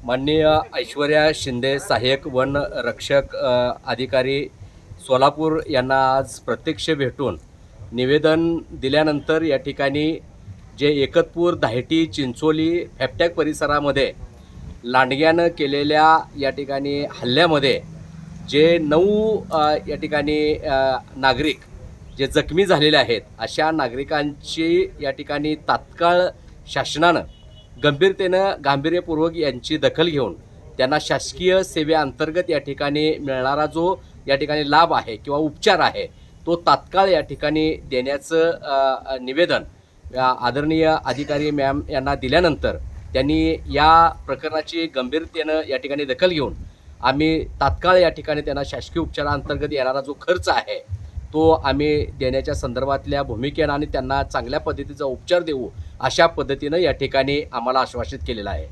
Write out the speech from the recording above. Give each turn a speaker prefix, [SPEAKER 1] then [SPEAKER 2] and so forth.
[SPEAKER 1] माननीय ऐश्वर्या शिंदे सहाय्यक वन रक्षक अधिकारी सोलापूर यांना आज प्रत्यक्ष भेटून निवेदन दिल्यानंतर या ठिकाणी जे एकतपूर, दाहेटी, चिंचोली, फॅपटॅक परिसरामध्ये लांडग्यानं केलेल्या या ठिकाणी हल्ल्यामध्ये जे 9 या ठिकाणी नागरिक जे जखमी झालेले आहेत, अशा नागरिकांची या ठिकाणी तात्काळ शासनानं गांभीर्यपूर्वक यांची दखल घेऊन त्यांना शासकीय सेवेअंतर्गत या ठिकाणी मिळणारा जो या ठिकाणी लाभ आहे किंवा उपचार आहे तो तात्काळ या ठिकाणी देण्याचं निवेदन आदरणीय अधिकारी मॅम यांना दिल्यानंतर त्यांनी या प्रकरणाची गंभीरतेनं या ठिकाणी दखल घेऊन आम्ही तात्काळ या ठिकाणी त्यांना शासकीय उपचारांतर्गत येणारा जो खर्च आहे तो आम्ही देण्याच्या संदर्भातल्या भूमिकेनं आणि त्यांना चांगल्या पद्धतीचा उपचार देऊ अशा पद्धतीनं या ठिकाणी आम्हाला आश्वासित केलेलं आहे.